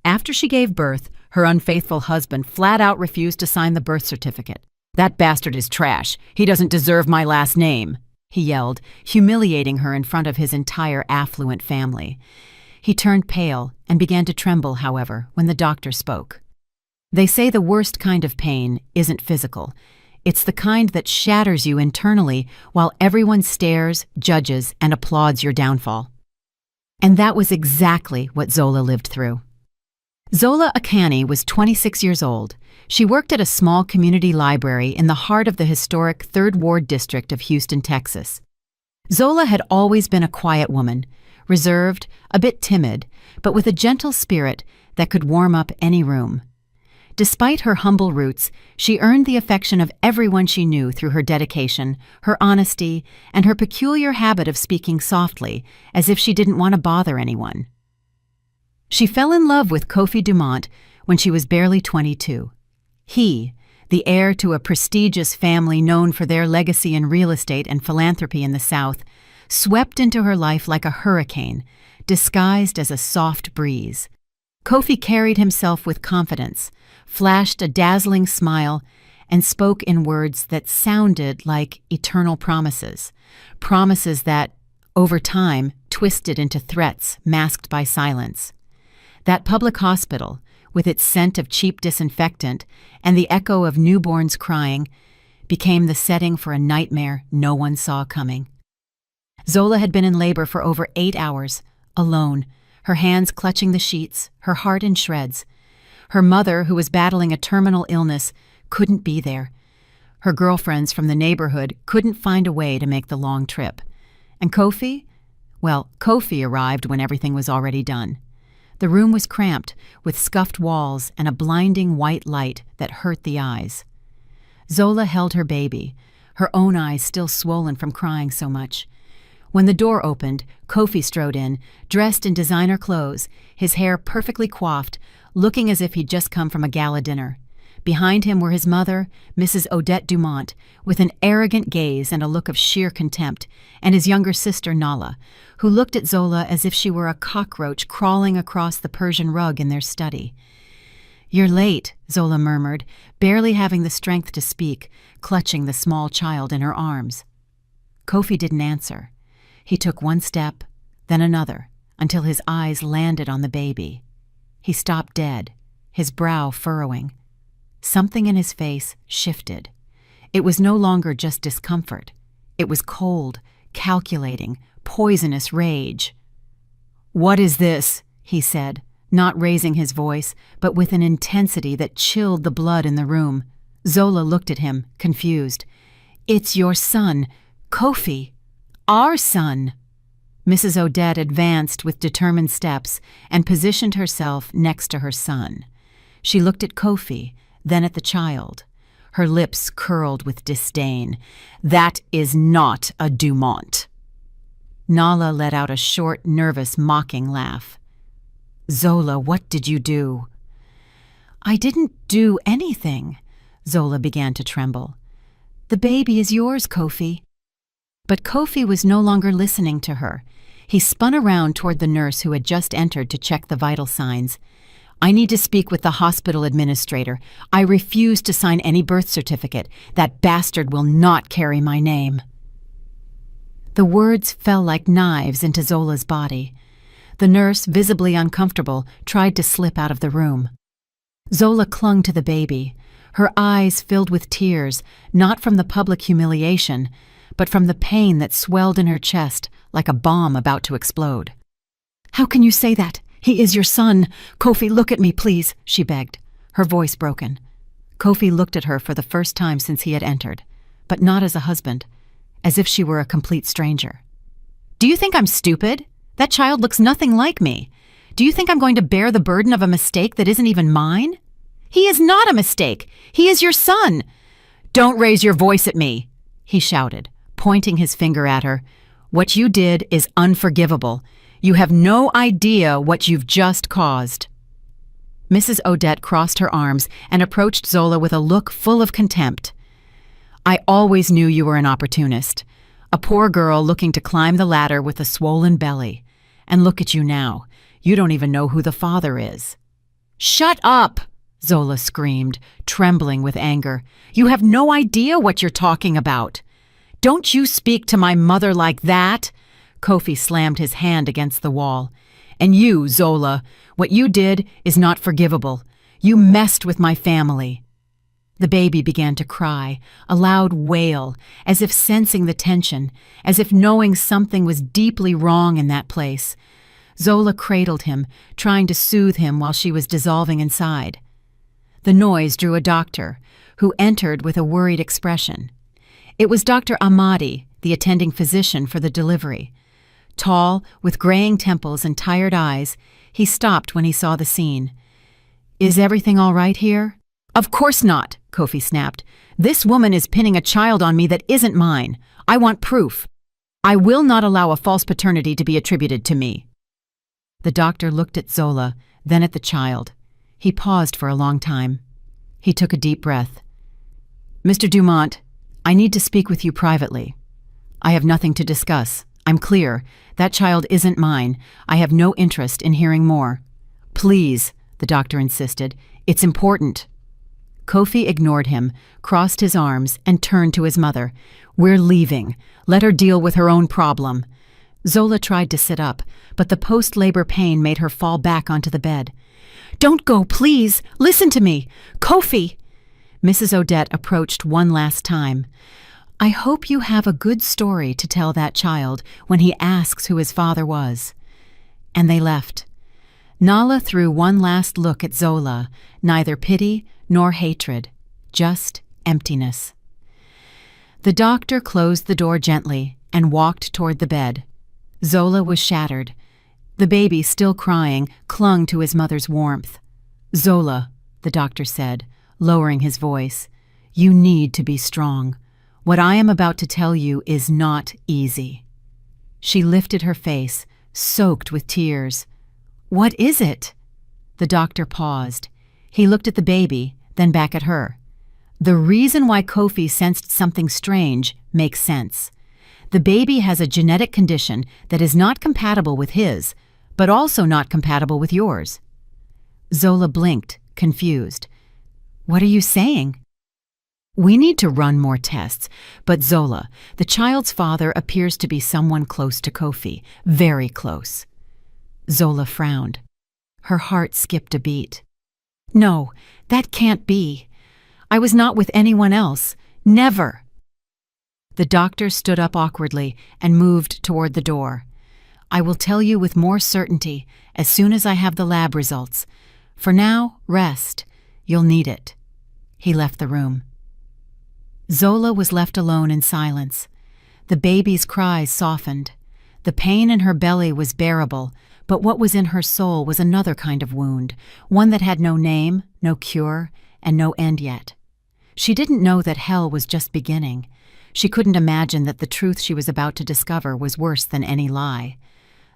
After she gave birth, her unfaithful husband flat out refused to sign the birth certificate. "That bastard is trash. He doesn't deserve my last name," he yelled, humiliating her in front of his entire affluent family. He turned pale and began to tremble, however, when the doctor spoke. "They say the worst kind of pain isn't physical. It's the kind that shatters you internally while everyone stares, judges, and applauds your downfall." And that was exactly what Zola lived through. Zola Akani was 26 years old. She worked at a small community library in the heart of the historic 3rd Ward district of Houston, Texas. Zola had always been a quiet woman, reserved, a bit timid, but with a gentle spirit that could warm up any room. Despite her humble roots, she earned the affection of everyone she knew through her dedication, her honesty, and her peculiar habit of speaking softly, as if she didn't want to bother anyone. She fell in love with Kofi Dumont when she was barely 22. He, the heir to a prestigious family known for their legacy in real estate and philanthropy in the South, swept into her life like a hurricane, disguised as a soft breeze. Kofi carried himself with confidence, flashed a dazzling smile, and spoke in words that sounded like eternal promises, promises that, over time, twisted into threats masked by silence. That public hospital, with its scent of cheap disinfectant and the echo of newborns crying, became the setting for a nightmare no one saw coming. Zola had been in labor for over 8 hours, alone, her hands clutching the sheets, her heart in shreds. Her mother, who was battling a terminal illness, couldn't be there. Her girlfriends from the neighborhood couldn't find a way to make the long trip. And Kofi? Well, Kofi arrived when everything was already done. The room was cramped, with scuffed walls and a blinding white light that hurt the eyes. Zola held her baby, her own eyes still swollen from crying so much. When the door opened, Kofi strode in, dressed in designer clothes, his hair perfectly coiffed, looking as if he'd just come from a gala dinner. Behind him were his mother, Mrs. Odette Dumont, with an arrogant gaze and a look of sheer contempt, and his younger sister, Nala, who looked at Zola as if she were a cockroach crawling across the Persian rug in their study. "You're late," Zola murmured, barely having the strength to speak, clutching the small child in her arms. Kofi didn't answer. He took one step, then another, until his eyes landed on the baby. He stopped dead, his brow furrowing. Something in his face shifted. It was no longer just discomfort. It was cold, calculating, poisonous rage. "What is this?" he said, not raising his voice, but with an intensity that chilled the blood in the room. Zola looked at him, confused. "It's your son, Kofi. Our son." Mrs. Odette advanced with determined steps and positioned herself next to her son. She looked at Kofi, then at the child. Her lips curled with disdain. "That is not a Dumont." Nala let out a short, nervous, mocking laugh. "Zola, what did you do?" "I didn't do anything," Zola began to tremble. "The baby is yours, Kofi." But Kofi was no longer listening to her. He spun around toward the nurse who had just entered to check the vital signs. "I need to speak with the hospital administrator. I refuse to sign any birth certificate. That bastard will not carry my name." The words fell like knives into Zola's body. The nurse, visibly uncomfortable, tried to slip out of the room. Zola clung to the baby, her eyes filled with tears, not from the public humiliation, but from the pain that swelled in her chest like a bomb about to explode. "How can you say that? He is your son. Kofi, look at me, please," she begged, her voice broken. Kofi looked at her for the first time since he had entered, but not as a husband, as if she were a complete stranger. "Do you think I'm stupid? That child looks nothing like me. Do you think I'm going to bear the burden of a mistake that isn't even mine? He is not a mistake. He is your son. Don't raise your voice at me," he shouted, pointing his finger at her. "What you did is unforgivable. You have no idea what you've just caused." Mrs. Odette crossed her arms and approached Zola with a look full of contempt. "I always knew you were an opportunist, a poor girl looking to climb the ladder with a swollen belly. And look at you now. You don't even know who the father is." "Shut up!" Zola screamed, trembling with anger. "You have no idea what you're talking about. Don't you speak to my mother like that!" Kofi slammed his hand against the wall. "And you, Zola, what you did is not forgivable. You messed with my family." The baby began to cry, a loud wail, as if sensing the tension, as if knowing something was deeply wrong in that place. Zola cradled him, trying to soothe him while she was dissolving inside. The noise drew a doctor, who entered with a worried expression. It was Dr. Ahmadi, the attending physician for the delivery. Tall, with graying temples and tired eyes, he stopped when he saw the scene. "Is everything all right here?" "Of course not," Kofi snapped. "This woman is pinning a child on me that isn't mine. I want proof. I will not allow a false paternity to be attributed to me." The doctor looked at Zola, then at the child. He paused for a long time. He took a deep breath. "Mr. Dumont, I need to speak with you privately. I have nothing to discuss. I'm clear. That child isn't mine. I have no interest in hearing more." "Please," the doctor insisted. "It's important." Kofi ignored him, crossed his arms, and turned to his mother. "We're leaving. Let her deal with her own problem." Zola tried to sit up, but the post-labor pain made her fall back onto the bed. "Don't go, please! Listen to me! Kofi!" Mrs. Odette approached one last time. "I hope you have a good story to tell that child when he asks who his father was." And they left. Nala threw one last look at Zola, neither pity nor hatred, just emptiness. The doctor closed the door gently and walked toward the bed. Zola was shattered. The baby, still crying, clung to his mother's warmth. "Zola," the doctor said, lowering his voice, "you need to be strong. What I am about to tell you is not easy." She lifted her face, soaked with tears. "What is it?" The doctor paused. He looked at the baby, then back at her. The reason why Kofi sensed something strange makes sense. The baby has a genetic condition that is not compatible with his, but also not compatible with yours. Zola blinked, confused. "What are you saying?" "We need to run more tests, but Zola, the child's father appears to be someone close to Kofi, very close." Zola frowned. Her heart skipped a beat. "No, that can't be. I was not with anyone else. Never." The doctor stood up awkwardly and moved toward the door. "I will tell you with more certainty as soon as I have the lab results. For now, rest. You'll need it." He left the room. Zola was left alone in silence. The baby's cries softened. The pain in her belly was bearable, but what was in her soul was another kind of wound, one that had no name, no cure, and no end yet. She didn't know that hell was just beginning. She couldn't imagine that the truth she was about to discover was worse than any lie.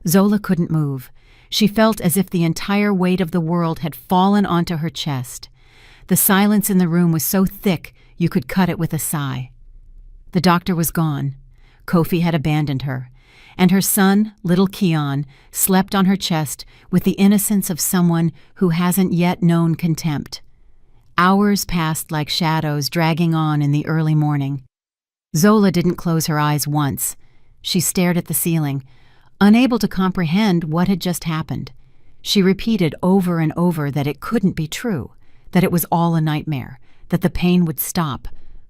Zola couldn't move. She felt as if the entire weight of the world had fallen onto her chest. The silence in the room was so thick you could cut it with a sigh. The doctor was gone. Kofi had abandoned her, and her son, little Keon, slept on her chest with the innocence of someone who hasn't yet known contempt. Hours passed like shadows dragging on in the early morning. Zola didn't close her eyes once. She stared at the ceiling, unable to comprehend what had just happened. She repeated over and over that it couldn't be true, that it was all a nightmare, that the pain would stop,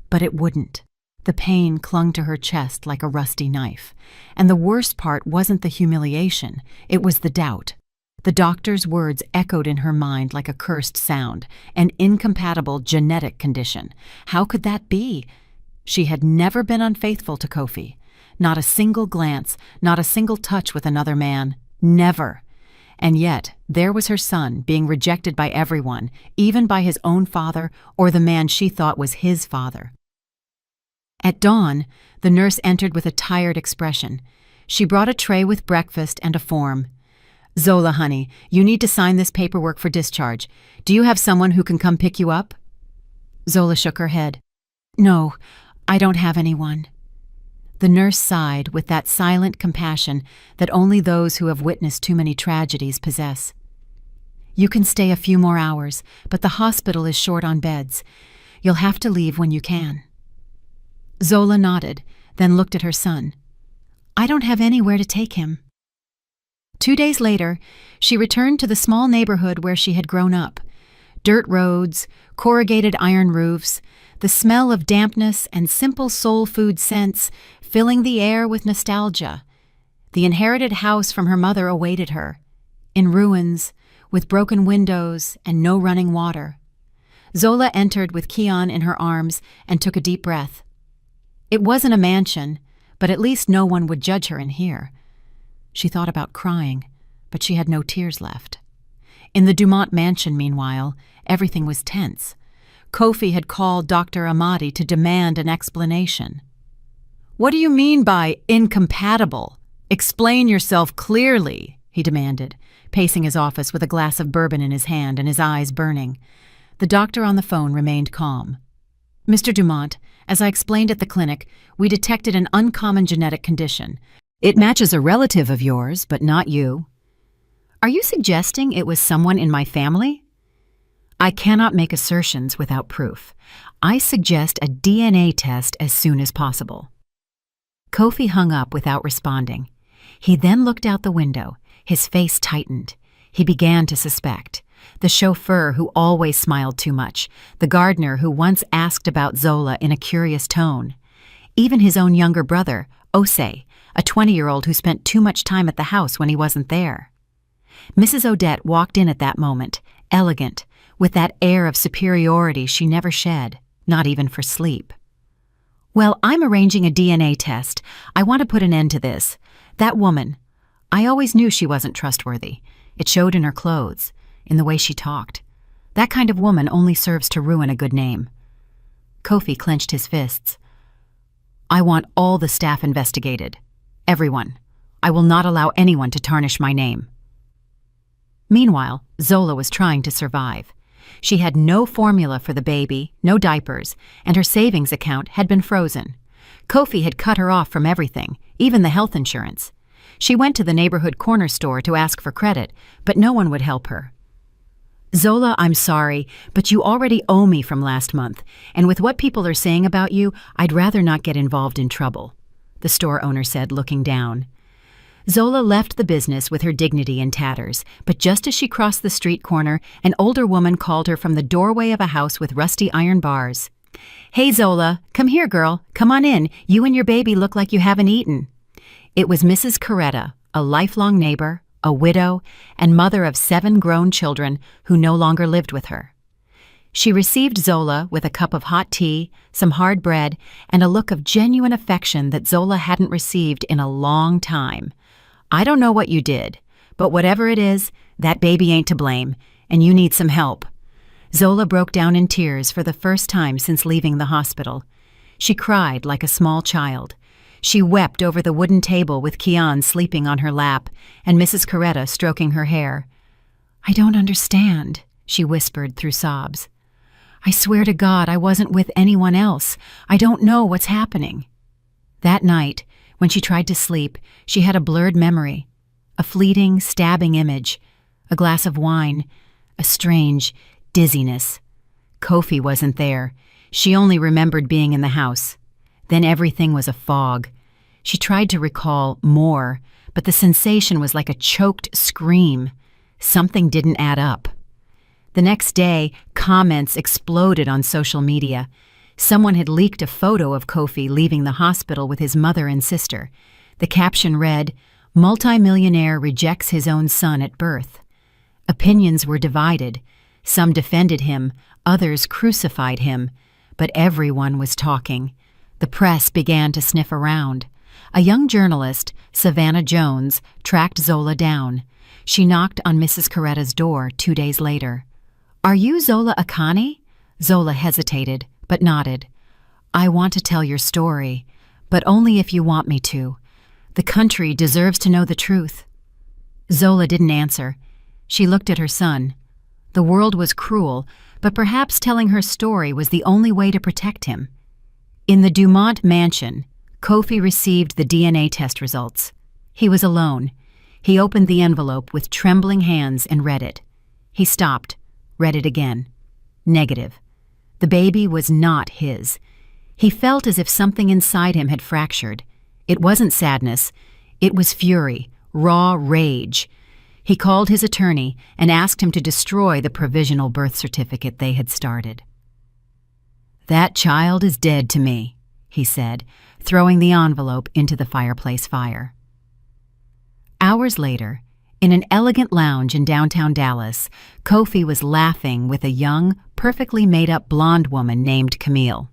but it wouldn't. The pain clung to her chest like a rusty knife, and the worst part wasn't the humiliation, it was the doubt. The doctor's words echoed in her mind like a cursed sound, an incompatible genetic condition. How could that be? She had never been unfaithful to Kofi. Not a single glance, not a single touch with another man. Never. And yet, there was her son being rejected by everyone, even by his own father or the man she thought was his father. At dawn, the nurse entered with a tired expression. She brought a tray with breakfast and a form. "Zola, honey, you need to sign this paperwork for discharge. Do you have someone who can come pick you up?" Zola shook her head. "No, I don't have anyone." The nurse sighed with that silent compassion that only those who have witnessed too many tragedies possess. You can stay a few more hours, but the hospital is short on beds. You'll have to leave when you can." Zola nodded, then looked at her son. "I don't have anywhere to take him." 2 days later, she returned to the small neighborhood where she had grown up. Dirt roads, corrugated iron roofs, the smell of dampness and simple soul food scents filling the air with nostalgia. The inherited house from her mother awaited her, in ruins, with broken windows and no running water. Zola entered with Keon in her arms and took a deep breath. It wasn't a mansion, but at least no one would judge her in here. She thought about crying, but she had no tears left. In the Dumont mansion, meanwhile, everything was tense. Kofi had called Dr. Amadi to demand an explanation. "What do you mean by incompatible? Explain yourself clearly," he demanded, pacing his office with a glass of bourbon in his hand and his eyes burning. The doctor on the phone remained calm. "Mr. Dumont, as I explained at the clinic, we detected an uncommon genetic condition. It matches a relative of yours, but not you. Are you suggesting it was someone in my family? I cannot make assertions without proof. I suggest a DNA test as soon as possible." Kofi hung up without responding. He then looked out the window. His face tightened. He began to suspect. The chauffeur who always smiled too much, the gardener who once asked about Zola in a curious tone, even his own younger brother, Osei, a 20-year-old who spent too much time at the house when he wasn't there. Mrs. Odette walked in at that moment, elegant, with that air of superiority she never shed, not even for sleep. "Well, I'm arranging a DNA test. I want to put an end to this. That woman, I always knew she wasn't trustworthy. It showed in her clothes, in the way she talked. That kind of woman only serves to ruin a good name." Kofi clenched his fists. "I want all the staff investigated. Everyone. I will not allow anyone to tarnish my name." Meanwhile, Zola was trying to survive. She had no formula for the baby, no diapers, and her savings account had been frozen. Kofi had cut her off from everything, even the health insurance. She went to the neighborhood corner store to ask for credit, but no one would help her. "Zola, I'm sorry, but you already owe me from last month, and with what people are saying about you, I'd rather not get involved in trouble," the store owner said, looking down. Zola left the business with her dignity in tatters, but just as she crossed the street corner, an older woman called her from the doorway of a house with rusty iron bars. "Hey, Zola, come here, girl. Come on in. You and your baby look like you haven't eaten." It was Mrs. Coretta, a lifelong neighbor, a widow, and mother of 7 grown children who no longer lived with her. She received Zola with a cup of hot tea, some hard bread, and a look of genuine affection that Zola hadn't received in a long time. "I don't know what you did, but whatever it is, that baby ain't to blame, and you need some help." Zola broke down in tears for the first time since leaving the hospital. She cried like a small child. She wept over the wooden table with Keon sleeping on her lap and Mrs. Coretta stroking her hair. "I don't understand," she whispered through sobs. "I swear to God I wasn't with anyone else. I don't know what's happening." That night, when she tried to sleep, she had a blurred memory, a fleeting, stabbing image, a glass of wine, a strange dizziness. Kofi wasn't there. She only remembered being in the house. Then everything was a fog. She tried to recall more, but the sensation was like a choked scream. Something didn't add up. The next day, comments exploded on social media. Someone had leaked a photo of Kofi leaving the hospital with his mother and sister. The caption read, "Multimillionaire rejects his own son at birth." Opinions were divided. Some defended him, others crucified him. But everyone was talking. The press began to sniff around. A young journalist, Savannah Jones, tracked Zola down. She knocked on Mrs. Coretta's door 2 days later. "Are you Zola Akani?" Zola hesitated, but nodded. "I want to tell your story, but only if you want me to. The country deserves to know the truth." Zola didn't answer. She looked at her son. The world was cruel, but perhaps telling her story was the only way to protect him. In the Dumont mansion, Kofi received the DNA test results. He was alone. He opened the envelope with trembling hands and read it. He stopped, read it again. Negative. The baby was not his. He felt as if something inside him had fractured. It wasn't sadness. It was fury, raw rage. He called his attorney and asked him to destroy the provisional birth certificate they had started. "That child is dead to me," he said, throwing the envelope into the fireplace fire. Hours later, in an elegant lounge in downtown Dallas, Kofi was laughing with a young, perfectly made-up blonde woman named Camille.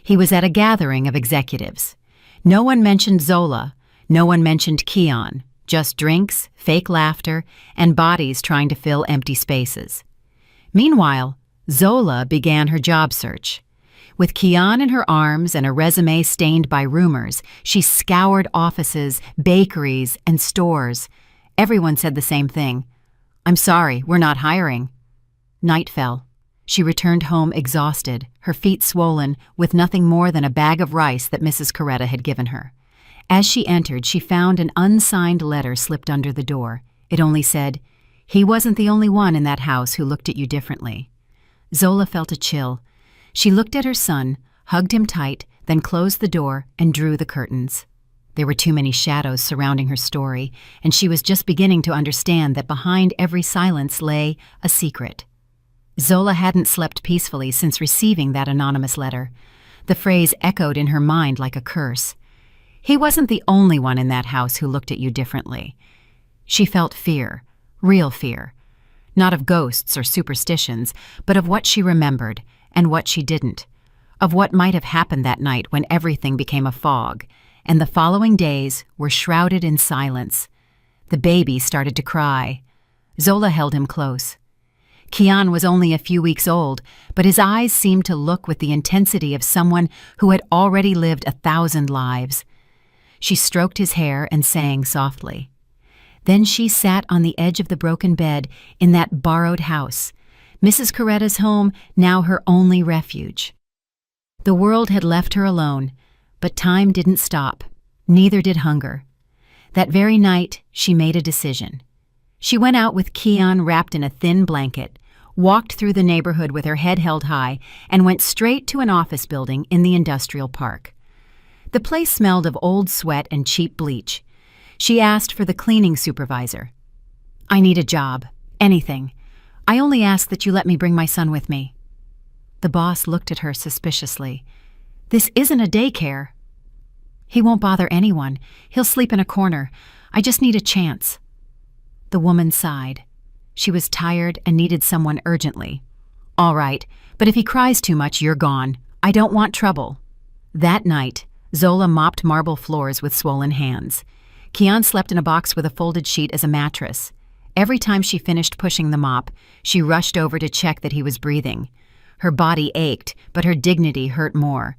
He was at a gathering of executives. No one mentioned Zola, no one mentioned Keon, just drinks, fake laughter, and bodies trying to fill empty spaces. Meanwhile, Zola began her job search. With Keon in her arms and a resume stained by rumors, she scoured offices, bakeries, and stores. Everyone said the same thing. "I'm sorry, we're not hiring." Night fell. She returned home exhausted, her feet swollen, with nothing more than a bag of rice that Mrs. Coretta had given her. As she entered, she found an unsigned letter slipped under the door. It only said, "He wasn't the only one in that house who looked at you differently." Zola felt a chill. She looked at her son, hugged him tight, then closed the door and drew the curtains. There were too many shadows surrounding her story, and she was just beginning to understand that behind every silence lay a secret. Zola hadn't slept peacefully since receiving that anonymous letter. The phrase echoed in her mind like a curse. He wasn't the only one in that house who looked at you differently. She felt fear, real fear. Not of ghosts or superstitions, but of what she remembered and what she didn't. Of what might have happened that night when everything became a fog, and the following days were shrouded in silence. The baby started to cry. Zola held him close. Keon was only a few weeks old, but his eyes seemed to look with the intensity of someone who had already lived 1,000 lives. She stroked his hair and sang softly. Then she sat on the edge of the broken bed in that borrowed house, Mrs. Coretta's home, now her only refuge. The world had left her alone, but time didn't stop. Neither did hunger. That very night, she made a decision. She went out with Keon wrapped in a thin blanket, walked through the neighborhood with her head held high, and went straight to an office building in the industrial park. The place smelled of old sweat and cheap bleach. She asked for the cleaning supervisor. "I need a job. Anything. I only ask that you let me bring my son with me." The boss looked at her suspiciously. "This isn't a daycare." "He won't bother anyone. He'll sleep in a corner. I just need a chance." The woman sighed. She was tired and needed someone urgently. "All right, but if he cries too much, you're gone. I don't want trouble." That night, Zola mopped marble floors with swollen hands. Keon slept in a box with a folded sheet as a mattress. Every time she finished pushing the mop, she rushed over to check that he was breathing. Her body ached, but her dignity hurt more.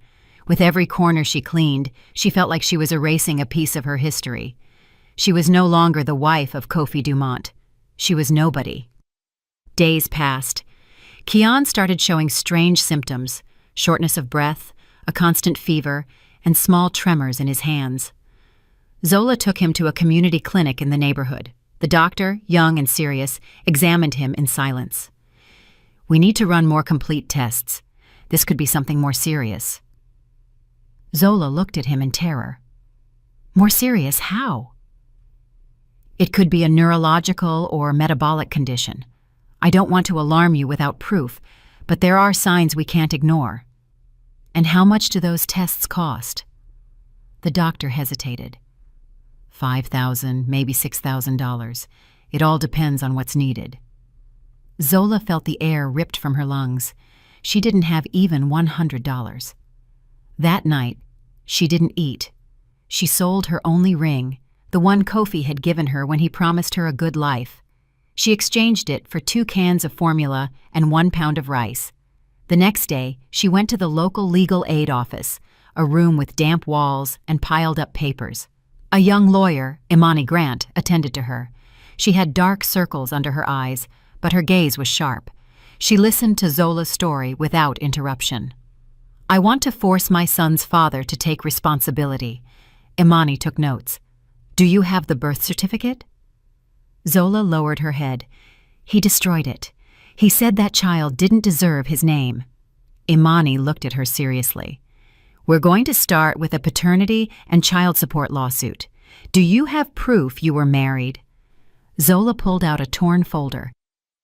With every corner she cleaned, she felt like she was erasing a piece of her history. She was no longer the wife of Kofi Dumont. She was nobody. Days passed. Keon started showing strange symptoms: shortness of breath, a constant fever, and small tremors in his hands. Zola took him to a community clinic in the neighborhood. The doctor, young and serious, examined him in silence. "We need to run more complete tests. This could be something more serious." Zola looked at him in terror. "More serious? How?" "It could be a neurological or metabolic condition. I don't want to alarm you without proof, but there are signs we can't ignore." "And how much do those tests cost?" The doctor hesitated. $5,000, maybe $6,000. It all depends on what's needed. Zola felt the air ripped from her lungs. She didn't have even $100. That night, she didn't eat. She sold her only ring, the one Kofi had given her when he promised her a good life. She exchanged it for 2 cans of formula and 1 pound of rice. The next day, she went to the local legal aid office, a room with damp walls and piled-up papers. A young lawyer, Imani Grant, attended to her. She had dark circles under her eyes, but her gaze was sharp. She listened to Zola's story without interruption. "I want to force my son's father to take responsibility." Imani took notes. "Do you have the birth certificate?" Zola lowered her head. He destroyed it. He said that child didn't deserve his name. Imani looked at her seriously. We're going to start with a paternity and child support lawsuit. Do you have proof you were married? Zola pulled out a torn folder.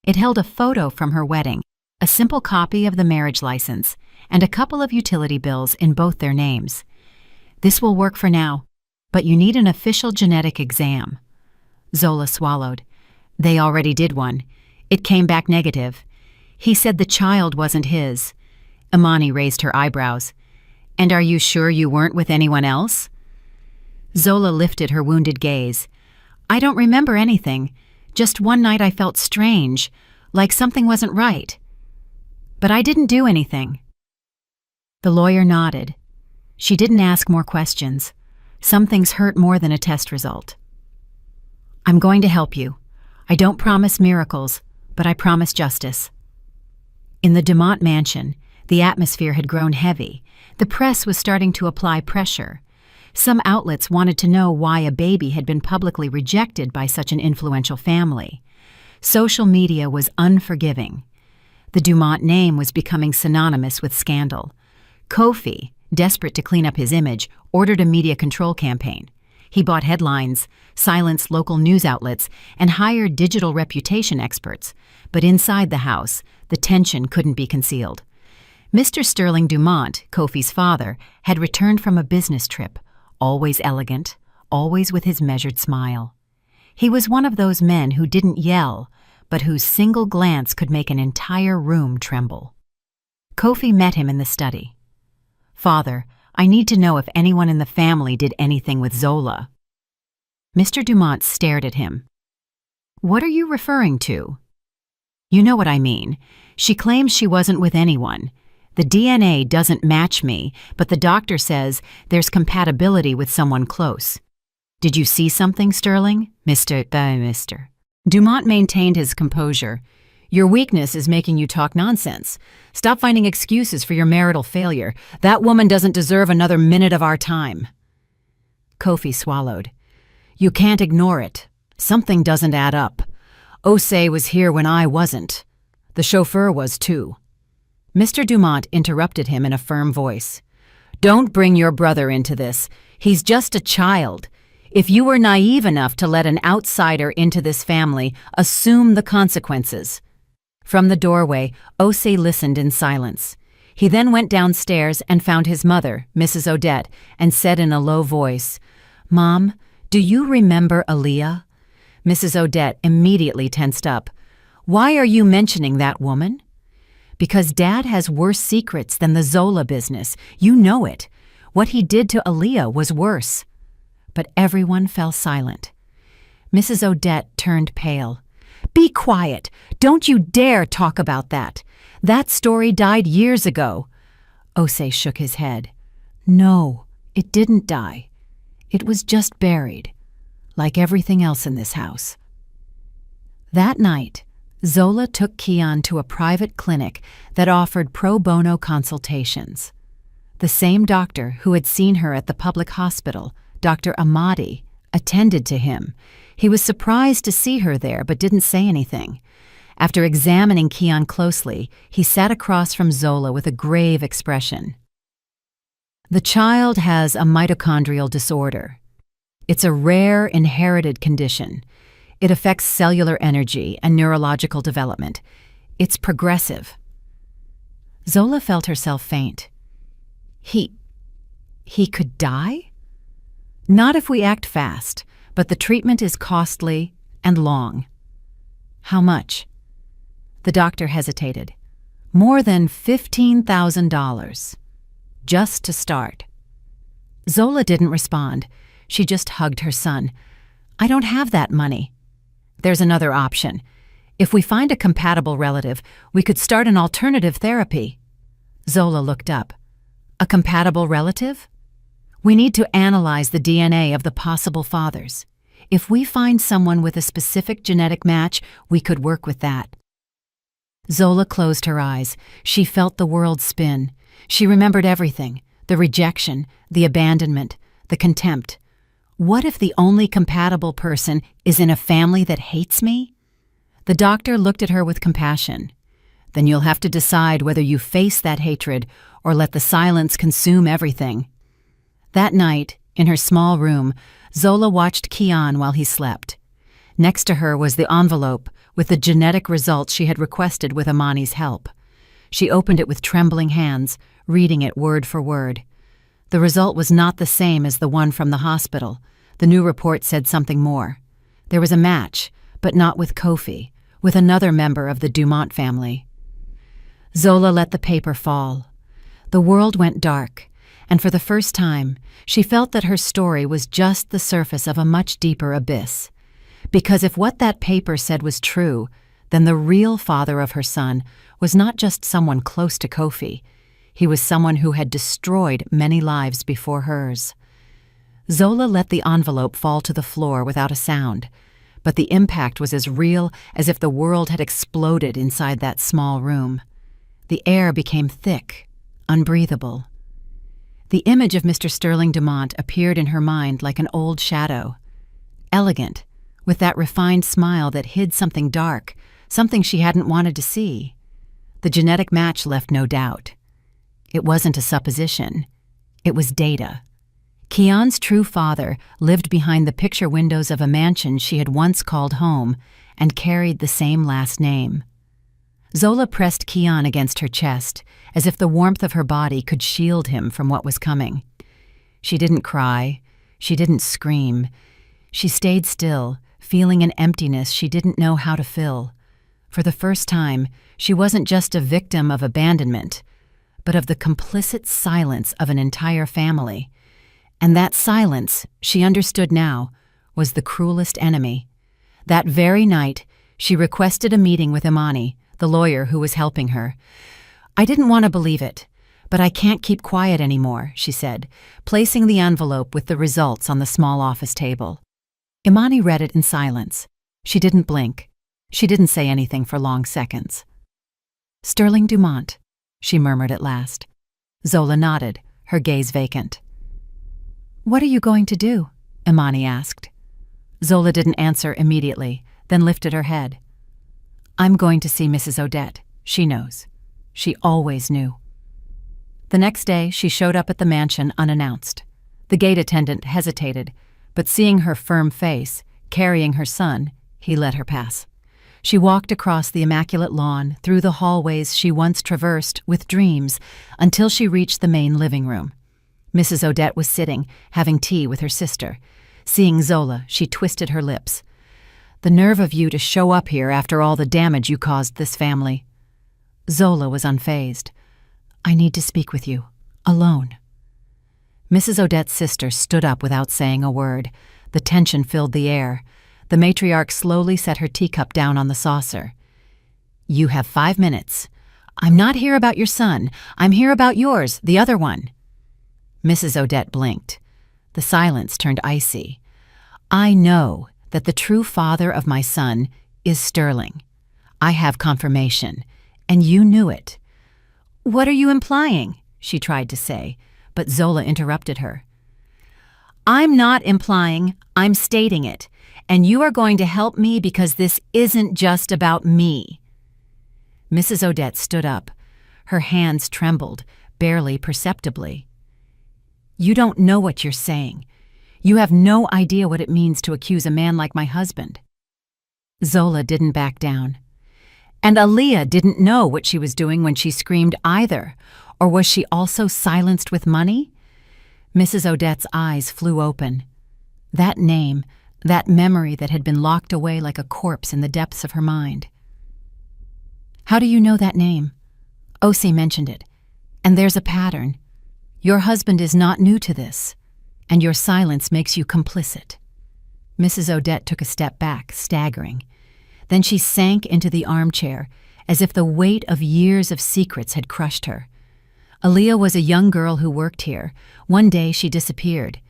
It held a photo from her wedding, a simple copy of the marriage license, and a couple of utility bills in both their names. This will work for now, but you need an official genetic exam. Zola swallowed. They already did one. It came back negative. He said the child wasn't his. Imani raised her eyebrows. And are you sure you weren't with anyone else? Zola lifted her wounded gaze. I don't remember anything. Just one night I felt strange, like something wasn't right. But I didn't do anything. The lawyer nodded. She didn't ask more questions. Some things hurt more than a test result. I'm going to help you. I don't promise miracles, but I promise justice. In the Dumont mansion, the atmosphere had grown heavy. The press was starting to apply pressure. Some outlets wanted to know why a baby had been publicly rejected by such an influential family. Social media was unforgiving. The Dumont name was becoming synonymous with scandal. Kofi, desperate to clean up his image, ordered a media control campaign. He bought headlines, silenced local news outlets, and hired digital reputation experts. But inside the house, the tension couldn't be concealed. Mr. Sterling Dumont, Kofi's father, had returned from a business trip, always elegant, always with his measured smile. He was one of those men who didn't yell, but whose single glance could make an entire room tremble. Kofi met him in the study. Father, I need to know if anyone in the family did anything with Zola. Mr. Dumont stared at him. What are you referring to? You know what I mean. She claims she wasn't with anyone. The DNA doesn't match me, but the doctor says there's compatibility with someone close. Did you see something, Sterling? Mr. Dumont maintained his composure. Your weakness is making you talk nonsense. Stop finding excuses for your marital failure. That woman doesn't deserve another minute of our time. Kofi swallowed. You can't ignore it. Something doesn't add up. Osei was here when I wasn't. The chauffeur was too. Mr. Dumont interrupted him in a firm voice. Don't bring your brother into this. He's just a child. If you were naive enough to let an outsider into this family, assume the consequences. From the doorway, Osei listened in silence. He then went downstairs and found his mother, Mrs. Odette, and said in a low voice, Mom, do you remember Aaliyah? Mrs. Odette immediately tensed up. Why are you mentioning that woman? Because Dad has worse secrets than the Zola business. You know it. What he did to Aaliyah was worse. But everyone fell silent. Mrs. Odette turned pale. Be quiet. Don't you dare talk about that. That story died years ago. Osei shook his head. No, it didn't die. It was just buried, like everything else in this house. That night, Zola took Keon to a private clinic that offered pro bono consultations. The same doctor who had seen her at the public hospital, Dr. Ahmadi, attended to him. He was surprised to see her there but didn't say anything. After examining Keon closely, he sat across from Zola with a grave expression. The child has a mitochondrial disorder. It's a rare inherited condition. It affects cellular energy and neurological development. It's progressive. Zola felt herself faint. He could die? Not if we act fast, but the treatment is costly and long. How much? The doctor hesitated. More than $15,000. Just to start. Zola didn't respond. She just hugged her son. I don't have that money. There's another option. If we find a compatible relative, we could start an alternative therapy. Zola looked up. A compatible relative? We need to analyze the DNA of the possible fathers. If we find someone with a specific genetic match, we could work with that. Zola closed her eyes. She felt the world spin. She remembered everything, the rejection, the abandonment, the contempt. What if the only compatible person is in a family that hates me? The doctor looked at her with compassion. Then you'll have to decide whether you face that hatred or let the silence consume everything. That night, in her small room, Zola watched Kian while he slept. Next to her was the envelope with the genetic results she had requested with Amani's help. She opened it with trembling hands, reading it word for word. The result was not the same as the one from the hospital. The new report said something more. There was a match, but not with Kofi, with another member of the Dumont family. Zola let the paper fall. The world went dark, and for the first time, she felt that her story was just the surface of a much deeper abyss. Because if what that paper said was true, then the real father of her son was not just someone close to Kofi. He was someone who had destroyed many lives before hers. Zola let the envelope fall to the floor without a sound, but the impact was as real as if the world had exploded inside that small room. The air became thick, unbreathable. The image of Mr. Sterling Dumont appeared in her mind like an old shadow. Elegant, with that refined smile that hid something dark, something she hadn't wanted to see. The genetic match left no doubt. It wasn't a supposition. It was data. Kian's true father lived behind the picture windows of a mansion she had once called home and carried the same last name. Zola pressed Kian against her chest, as if the warmth of her body could shield him from what was coming. She didn't cry. She didn't scream. She stayed still, feeling an emptiness she didn't know how to fill. For the first time, she wasn't just a victim of abandonment, but of the complicit silence of an entire family. And that silence, she understood now, was the cruelest enemy. That very night, she requested a meeting with Imani, the lawyer who was helping her. "I didn't want to believe it, but I can't keep quiet anymore," she said, placing the envelope with the results on the small office table. Imani read it in silence. She didn't blink. She didn't say anything for long seconds. "Sterling Dumont," she murmured at last. Zola nodded, her gaze vacant. "What are you going to do?" Imani asked. Zola didn't answer immediately, then lifted her head. "I'm going to see Mrs. Odette. She knows. She always knew." The next day, she showed up at the mansion unannounced. The gate attendant hesitated, but seeing her firm face, carrying her son, he let her pass. She walked across the immaculate lawn, through the hallways she once traversed with dreams, until she reached the main living room. Mrs. Odette was sitting, having tea with her sister. Seeing Zola, she twisted her lips. "The nerve of you to show up here after all the damage you caused this family." Zola was unfazed. "I need to speak with you, alone." Mrs. Odette's sister stood up without saying a word. The tension filled the air. The matriarch slowly set her teacup down on the saucer. "You have 5 minutes. I'm not here about your son. I'm here about yours, the other one." Mrs. Odette blinked. The silence turned icy. "I know that the true father of my son is Sterling. I have confirmation, and you knew it." "What are you implying?" she tried to say, but Zola interrupted her. "I'm not implying, I'm stating it, and you are going to help me because this isn't just about me." Mrs. Odette stood up. Her hands trembled, barely perceptibly. "You don't know what you're saying. You have no idea what it means to accuse a man like my husband." Zola didn't back down. "And Aaliyah didn't know what she was doing when she screamed either, or was she also silenced with money?" Mrs. Odette's eyes flew open. That name, that memory that had been locked away like a corpse in the depths of her mind. "How do you know that name?" "Osi mentioned it. And there's a pattern. Your husband is not new to this, and your silence makes you complicit." Mrs. Odette took a step back, staggering. Then she sank into the armchair, as if the weight of years of secrets had crushed her. Aaliyah was a young girl who worked here. One day she disappeared.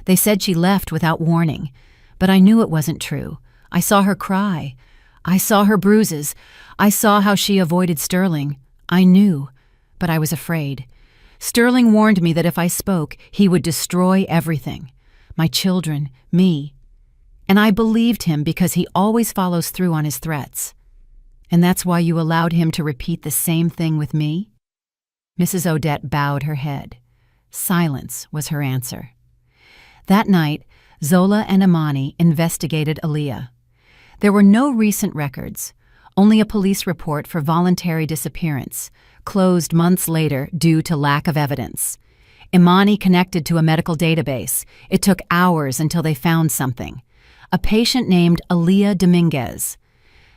They said she left without warning, but I knew it wasn't true. I saw her cry. I saw her bruises. I saw how she avoided Sterling. I knew, but I was afraid. Sterling warned me that if I spoke, he would destroy everything. My children, me. And I believed him because he always follows through on his threats. And that's why you allowed him to repeat the same thing with me? Mrs. Odette bowed her head. Silence was her answer. That night, Zola and Imani investigated Aaliyah. There were no recent records, only a police report for voluntary disappearance, closed months later due to lack of evidence. Imani connected to a medical database. It took hours until they found something. A patient named Aaliyah Dominguez.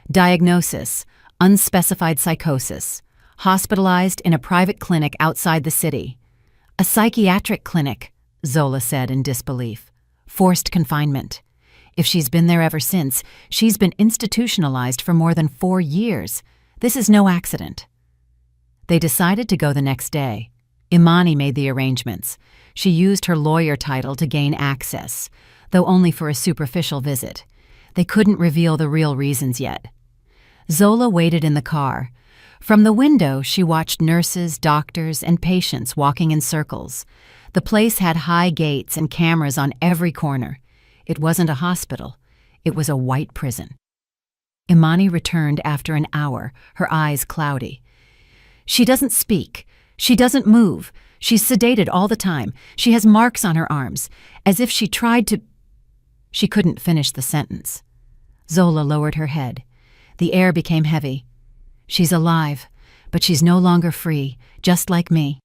Diagnosis: unspecified psychosis. Hospitalized in a private clinic outside the city. A psychiatric clinic, Zola said in disbelief. Forced confinement. If she's been there ever since, she's been institutionalized for more than 4 years. This is no accident. They decided to go the next day. Imani made the arrangements. She used her lawyer title to gain access, though only for a superficial visit. They couldn't reveal the real reasons yet. Zola waited in the car. From the window, she watched nurses, doctors, and patients walking in circles. The place had high gates and cameras on every corner. It wasn't a hospital. It was a white prison. Imani returned after an hour, her eyes cloudy. She doesn't speak. She doesn't move. She's sedated all the time. She has marks on her arms, as if she tried to... She couldn't finish the sentence. Zola lowered her head. The air became heavy. She's alive, but she's no longer free, just like me.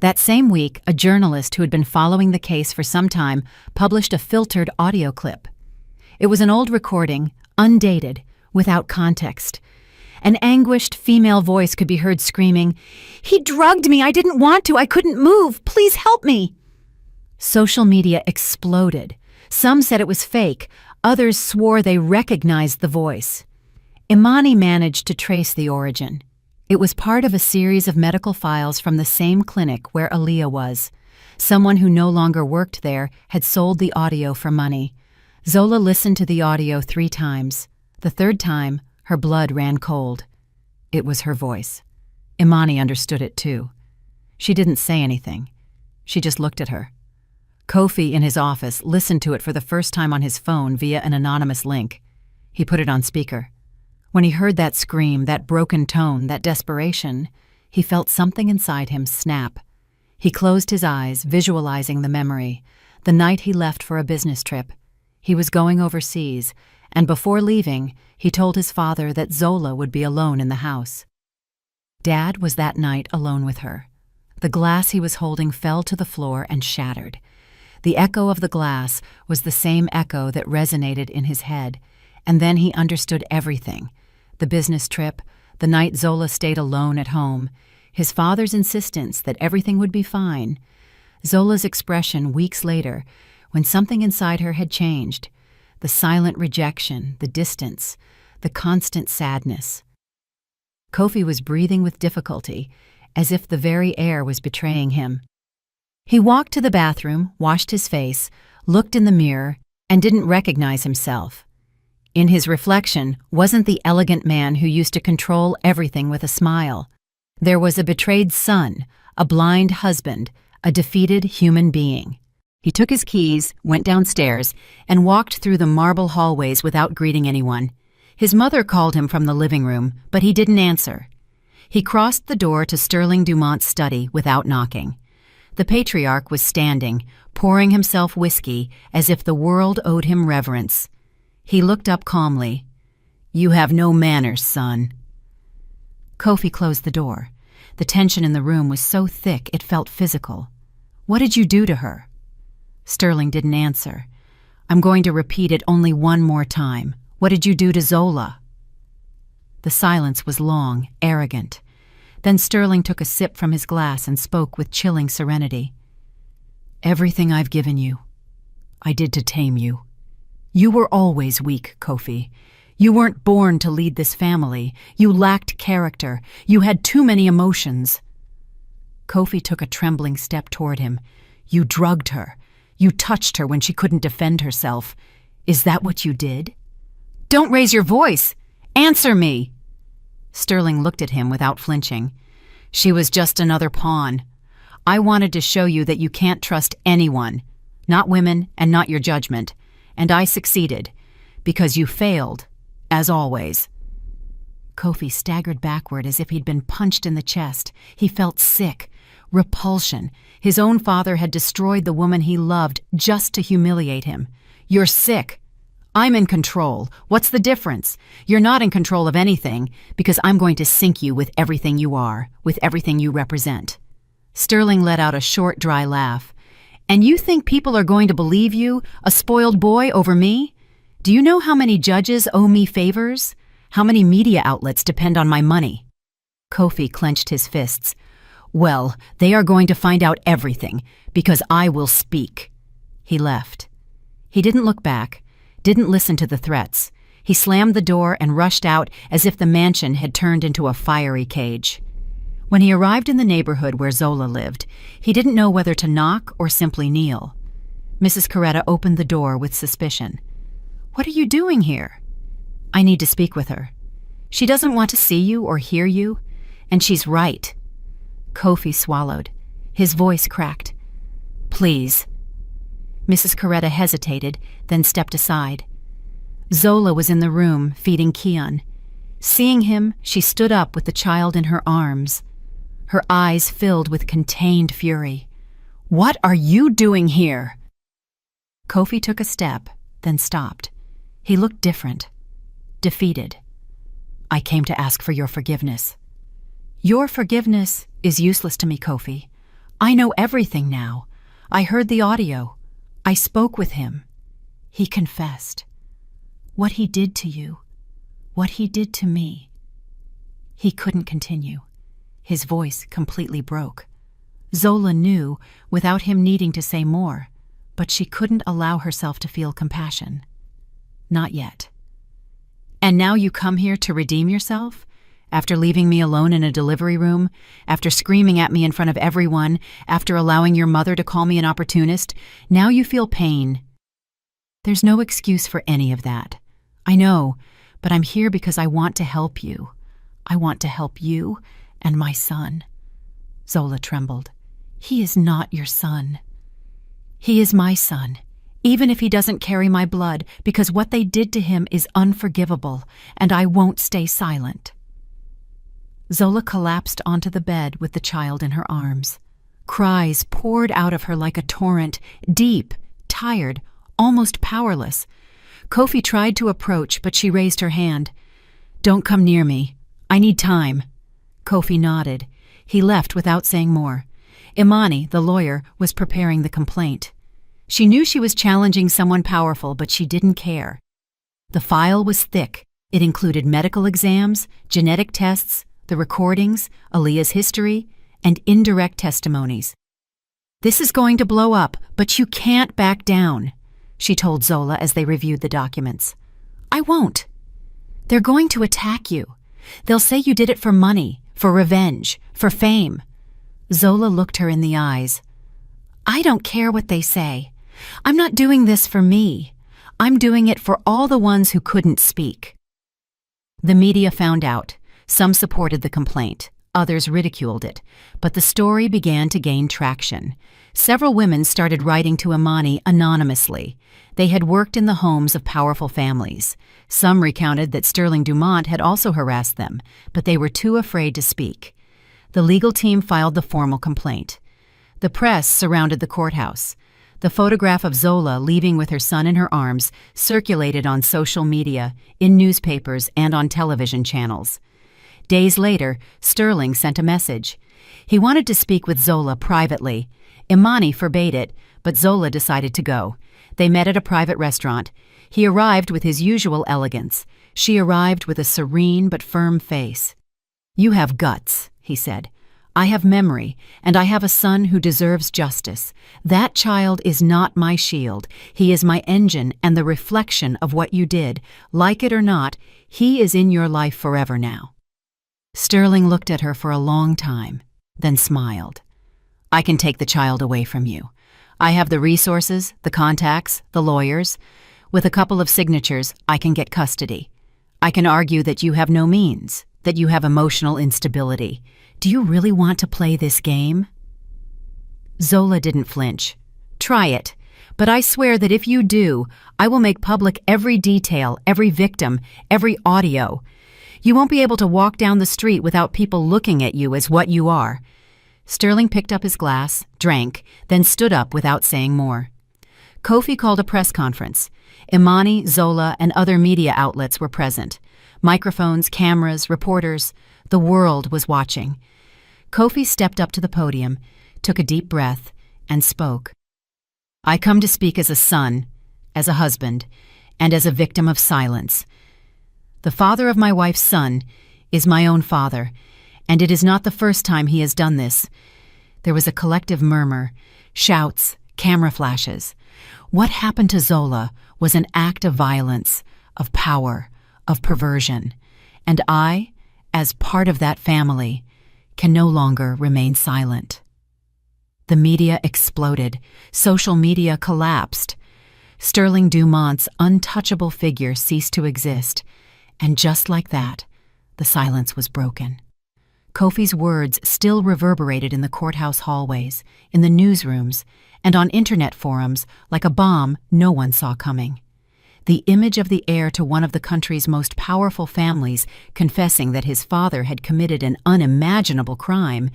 That same week, a journalist who had been following the case for some time published a filtered audio clip. It was an old recording, undated, without context. An anguished female voice could be heard screaming, "He drugged me! I didn't want to! I couldn't move! Please help me!" Social media exploded. Some said it was fake. Others swore they recognized the voice. Imani managed to trace the origin. It was part of a series of medical files from the same clinic where Aaliyah was. Someone who no longer worked there had sold the audio for money. Zola listened to the audio 3 times. The third time, her blood ran cold. It was her voice. Imani understood it too. She didn't say anything. She just looked at her. Kofi in his office listened to it for the first time on his phone via an anonymous link. He put it on speaker. When he heard that scream, that broken tone, that desperation, he felt something inside him snap. He closed his eyes, visualizing the memory. The night he left for a business trip. He was going overseas, and before leaving, he told his father that Zola would be alone in the house. Dad was that night alone with her. The glass he was holding fell to the floor and shattered. The echo of the glass was the same echo that resonated in his head, and then he understood everything. The business trip, the night Zola stayed alone at home, his father's insistence that everything would be fine, Zola's expression weeks later when something inside her had changed, the silent rejection, the distance, the constant sadness. Kofi was breathing with difficulty, as if the very air was betraying him. He walked to the bathroom, washed his face, looked in the mirror, and didn't recognize himself. In his reflection wasn't the elegant man who used to control everything with a smile. There was a betrayed son, a blind husband, a defeated human being. He took his keys, went downstairs, and walked through the marble hallways without greeting anyone. His mother called him from the living room, but he didn't answer. He crossed the door to Sterling Dumont's study without knocking. The patriarch was standing, pouring himself whiskey as if the world owed him reverence. He looked up calmly. "You have no manners, son." Kofi closed the door. The tension in the room was so thick it felt physical. "What did you do to her?" Sterling didn't answer. "I'm going to repeat it only one more time. What did you do to Zola?" The silence was long, arrogant. Then Sterling took a sip from his glass and spoke with chilling serenity. "Everything I've given you, I did to tame you. You were always weak, Kofi. You weren't born to lead this family. You lacked character. You had too many emotions." Kofi took a trembling step toward him. "You drugged her. You touched her when she couldn't defend herself. Is that what you did?" "Don't raise your voice! Answer me!" Sterling looked at him without flinching. "She was just another pawn. I wanted to show you that you can't trust anyone, not women and not your judgment. And I succeeded, because you failed, as always." Kofi staggered backward as if he'd been punched in the chest. He felt sick. Repulsion. His own father had destroyed the woman he loved just to humiliate him. "You're sick. I'm in control. What's the difference? You're not in control of anything, because I'm going to sink you with everything you are, with everything you represent." Sterling let out a short, dry laugh. "And you think people are going to believe you, a spoiled boy, over me? Do you know how many judges owe me favors? How many media outlets depend on my money?" Kofi clenched his fists. "Well, they are going to find out everything, because I will speak." He left. He didn't look back, didn't listen to the threats. He slammed the door and rushed out as if the mansion had turned into a fiery cage. When he arrived in the neighborhood where Zola lived, he didn't know whether to knock or simply kneel. Mrs. Coretta opened the door with suspicion. "What are you doing here?" "I need to speak with her. She doesn't want to see you or hear you, and she's right." Kofi swallowed. His voice cracked. "Please." Mrs. Coretta hesitated, then stepped aside. Zola was in the room, feeding Keon. Seeing him, she stood up with the child in her arms. Her eyes filled with contained fury. "What are you doing here?" Kofi took a step, then stopped. He looked different. Defeated. "I came to ask for your forgiveness." "Your forgiveness is useless to me, Kofi. I know everything now. I heard the audio. I spoke with him. He confessed. What he did to you, what he did to me." He couldn't continue. His voice completely broke. Zola knew, without him needing to say more, but she couldn't allow herself to feel compassion. Not yet. "And now you come here to redeem yourself? After leaving me alone in a delivery room, after screaming at me in front of everyone, after allowing your mother to call me an opportunist, now you feel pain." "There's no excuse for any of that. I know, but I'm here because I want to help you. I want to help you and my son." Zola trembled. "He is not your son." "He is my son, even if he doesn't carry my blood, because what they did to him is unforgivable, and I won't stay silent." Zola collapsed onto the bed with the child in her arms. Cries poured out of her like a torrent, deep, tired, almost powerless. Kofi tried to approach, but she raised her hand. "Don't come near me. I need time." Kofi nodded. He left without saying more. Imani, the lawyer, was preparing the complaint. She knew she was challenging someone powerful, but she didn't care. The file was thick. It included medical exams, genetic tests, the recordings, Aaliyah's history, and indirect testimonies. "This is going to blow up, but you can't back down," she told Zola as they reviewed the documents. "I won't. They're going to attack you. They'll say you did it for money, for revenge, for fame." Zola looked her in the eyes. "I don't care what they say. I'm not doing this for me. I'm doing it for all the ones who couldn't speak." The media found out. Some supported the complaint, others ridiculed it, but the story began to gain traction. Several women started writing to Imani anonymously. They had worked in the homes of powerful families. Some recounted that Sterling Dumont had also harassed them, but they were too afraid to speak. The legal team filed the formal complaint. The press surrounded the courthouse. The photograph of Zola leaving with her son in her arms circulated on social media, in newspapers, and on television channels. Days later, Sterling sent a message. He wanted to speak with Zola privately. Imani forbade it, but Zola decided to go. They met at a private restaurant. He arrived with his usual elegance. She arrived with a serene but firm face. "You have guts," he said. "I have memory, and I have a son who deserves justice. That child is not my shield. He is my engine and the reflection of what you did. Like it or not, he is in your life forever now." Sterling looked at her for a long time, then smiled. "I can take the child away from you. I have the resources, the contacts, the lawyers. With a couple of signatures, I can get custody. I can argue that you have no means, that you have emotional instability. Do you really want to play this game?" Zola didn't flinch. "Try it. But I swear that if you do, I will make public every detail, every victim, every audio. You won't be able to walk down the street without people looking at you as what you are." Sterling picked up his glass, drank, then stood up without saying more. Kofi called a press conference. Imani, Zola, and other media outlets were present. Microphones, cameras, reporters. The world was watching. Kofi stepped up to the podium, took a deep breath, and spoke. "I come to speak as a son, as a husband, and as a victim of silence. The father of my wife's son is my own father, and it is not the first time he has done this." There was a collective murmur, shouts, camera flashes. What happened to Zola was an act of violence, of power, of perversion, and I, as part of that family, can no longer remain silent. The media exploded. Social media collapsed. Sterling Dumont's untouchable figure ceased to exist, and just like that, the silence was broken. Kofi's words still reverberated in the courthouse hallways, in the newsrooms, and on internet forums like a bomb no one saw coming. The image of the heir to one of the country's most powerful families confessing that his father had committed an unimaginable crime,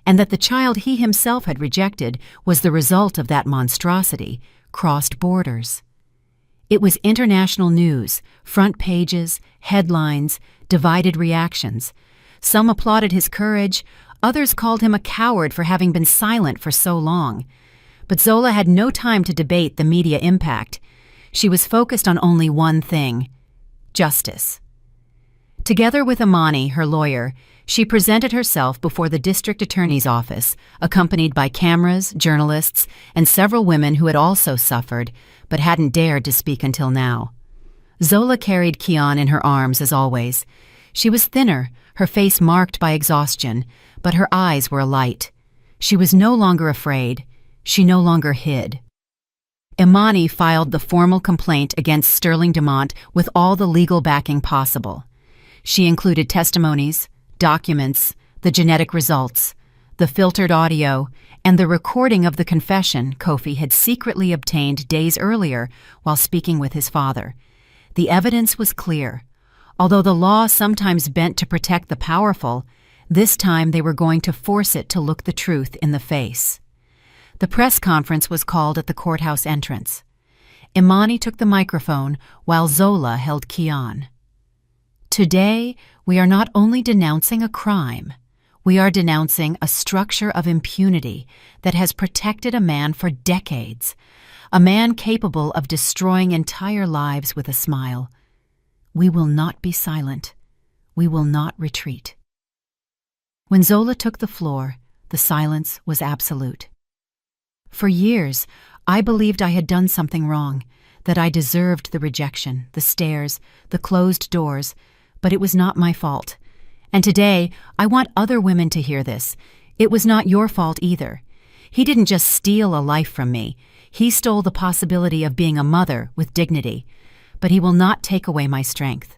and that the child he himself had rejected was the result of that monstrosity, crossed borders. It was international news, front pages, headlines, divided reactions. Some applauded his courage, others called him a coward for having been silent for so long. But Zola had no time to debate the media impact. She was focused on only one thing: justice. Together with Imani, her lawyer, she presented herself before the district attorney's office, accompanied by cameras, journalists, and several women who had also suffered, but hadn't dared to speak until now. Zola carried Kian in her arms as always. She was thinner, her face marked by exhaustion, but her eyes were alight. She was no longer afraid. She no longer hid. Imani filed the formal complaint against Sterling Dumont with all the legal backing possible. She included testimonies, documents, the genetic results, the filtered audio, and the recording of the confession Kofi had secretly obtained days earlier while speaking with his father. The evidence was clear. Although the law sometimes bent to protect the powerful, this time they were going to force it to look the truth in the face. The press conference was called at the courthouse entrance. Imani took the microphone while Zola held Kian. "Today, we are not only denouncing a crime, we are denouncing a structure of impunity that has protected a man for decades, a man capable of destroying entire lives with a smile. We will not be silent. We will not retreat." When Zola took the floor, the silence was absolute. For years, I believed I had done something wrong, that I deserved the rejection, the stares, the closed doors, but it was not my fault. And today, I want other women to hear this. It was not your fault either. He didn't just steal a life from me. He stole the possibility of being a mother with dignity. But he will not take away my strength.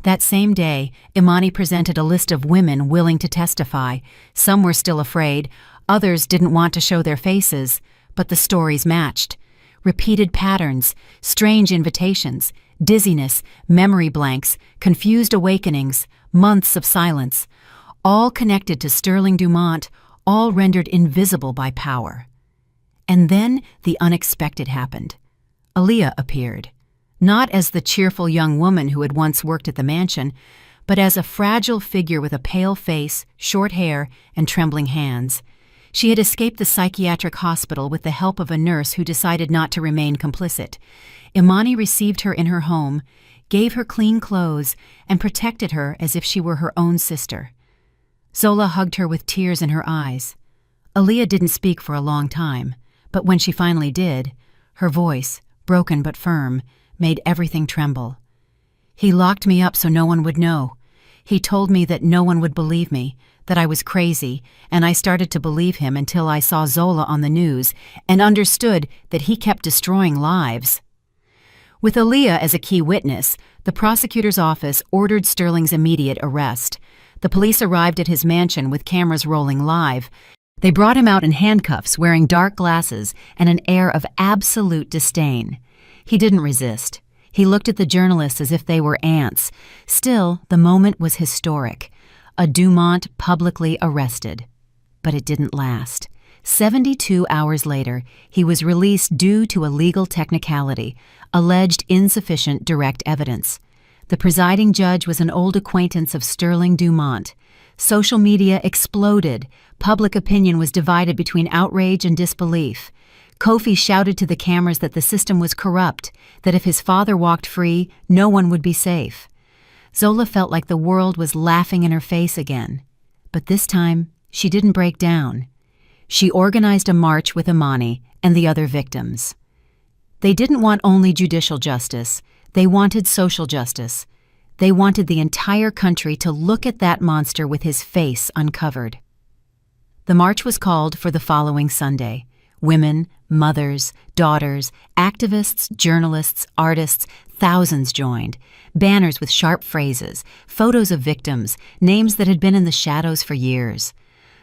That same day, Imani presented a list of women willing to testify. Some were still afraid. Others didn't want to show their faces, but the stories matched. Repeated patterns, strange invitations, dizziness, memory blanks, confused awakenings, months of silence, all connected to Sterling Dumont, all rendered invisible by power. And then the unexpected happened. Aaliyah appeared, not as the cheerful young woman who had once worked at the mansion, but as a fragile figure with a pale face, short hair, and trembling hands. She had escaped the psychiatric hospital with the help of a nurse who decided not to remain complicit. Imani received her in her home, gave her clean clothes, and protected her as if she were her own sister. Zola hugged her with tears in her eyes. Aaliyah didn't speak for a long time, but when she finally did, her voice, broken but firm, made everything tremble. "He locked me up so no one would know. He told me that no one would believe me, that I was crazy, and I started to believe him until I saw Zola on the news and understood that he kept destroying lives." With Aaliyah as a key witness, the prosecutor's office ordered Sterling's immediate arrest. The police arrived at his mansion with cameras rolling live. They brought him out in handcuffs, wearing dark glasses and an air of absolute disdain. He didn't resist. He looked at the journalists as if they were ants. Still, the moment was historic. A Dumont publicly arrested. But it didn't last. 72 hours later, he was released due to a legal technicality, alleged insufficient direct evidence. The presiding judge was an old acquaintance of Sterling Dumont. Social media exploded. Public opinion was divided between outrage and disbelief. Kofi shouted to the cameras that the system was corrupt, that if his father walked free, no one would be safe. Zola felt like the world was laughing in her face again. But this time, she didn't break down. She organized a march with Imani and the other victims. They didn't want only judicial justice. They wanted social justice. They wanted the entire country to look at that monster with his face uncovered. The march was called for the following Sunday. Women, mothers, daughters, activists, journalists, artists, thousands joined. Banners with sharp phrases, photos of victims, names that had been in the shadows for years.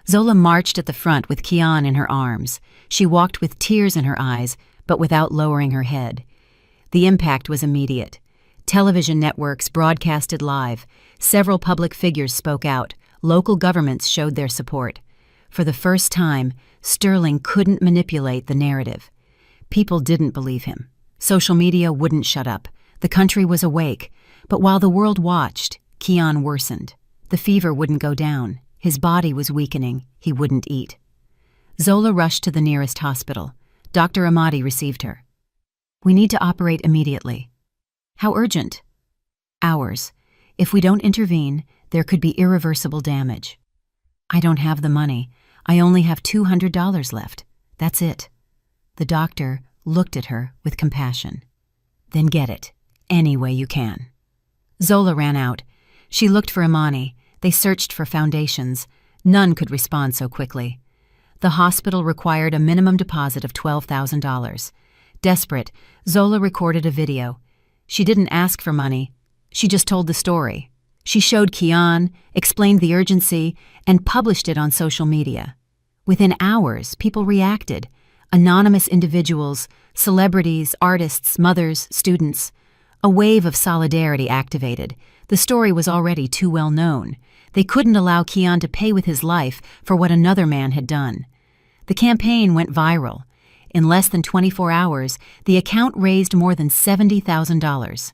Zola marched at the front with Kian in her arms. She walked with tears in her eyes, but without lowering her head. The impact was immediate. Television networks broadcasted live. Several public figures spoke out. Local governments showed their support. For the first time, Sterling couldn't manipulate the narrative. People didn't believe him. Social media wouldn't shut up. The country was awake. But while the world watched, Kian worsened. The fever wouldn't go down. His body was weakening. He wouldn't eat. Zola rushed to the nearest hospital. Dr. Amadi received her. "We need to operate immediately." "How urgent?" "Hours. If we don't intervene, there could be irreversible damage." "I don't have the money. I only have $200 left. That's it." The doctor looked at her with compassion. "Then get it, any way you can." Zola ran out. She looked for Imani. They searched for foundations. None could respond so quickly. The hospital required a minimum deposit of $12,000. Desperate, Zola recorded a video. She didn't ask for money. She just told the story. She showed Kian, explained the urgency, and published it on social media. Within hours, people reacted. Anonymous individuals, celebrities, artists, mothers, students. A wave of solidarity activated. The story was already too well known. They couldn't allow Kian to pay with his life for what another man had done. The campaign went viral. In less than 24 hours, the account raised more than $70,000.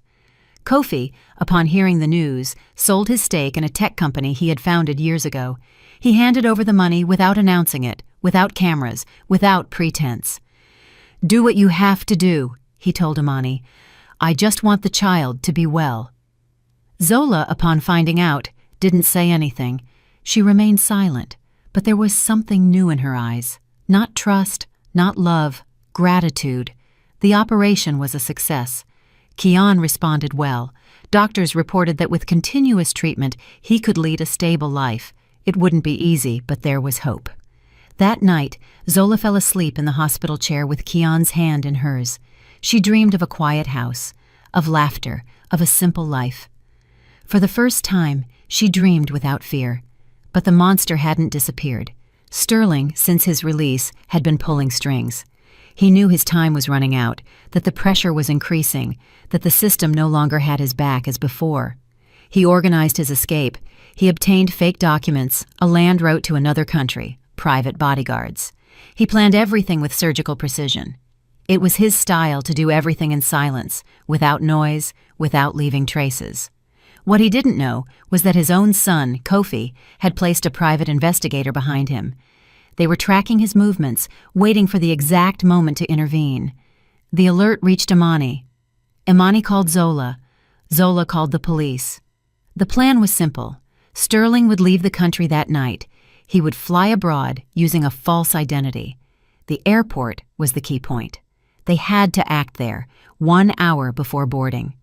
Kofi, upon hearing the news, sold his stake in a tech company he had founded years ago. He handed over the money without announcing it, without cameras, without pretense. "Do what you have to do," he told Imani. "I just want the child to be well." Zola, upon finding out, didn't say anything. She remained silent, but there was something new in her eyes. Not trust, not love, gratitude. The operation was a success. Kian responded well. Doctors reported that with continuous treatment, he could lead a stable life. It wouldn't be easy, but there was hope. That night, Zola fell asleep in the hospital chair with Kian's hand in hers. She dreamed of a quiet house, of laughter, of a simple life. For the first time, she dreamed without fear. But the monster hadn't disappeared. Sterling, since his release, had been pulling strings. He knew his time was running out, that the pressure was increasing, that the system no longer had his back as before. He organized his escape. He obtained fake documents, a land route to another country, private bodyguards. He planned everything with surgical precision. It was his style to do everything in silence, without noise, without leaving traces. What he didn't know was that his own son, Kofi, had placed a private investigator behind him. They were tracking his movements, waiting for the exact moment to intervene. The alert reached Imani. Imani called Zola. Zola called the police. The plan was simple. Sterling would leave the country that night. He would fly abroad using a false identity. The airport was the key point. They had to act there, 1 hour before boarding.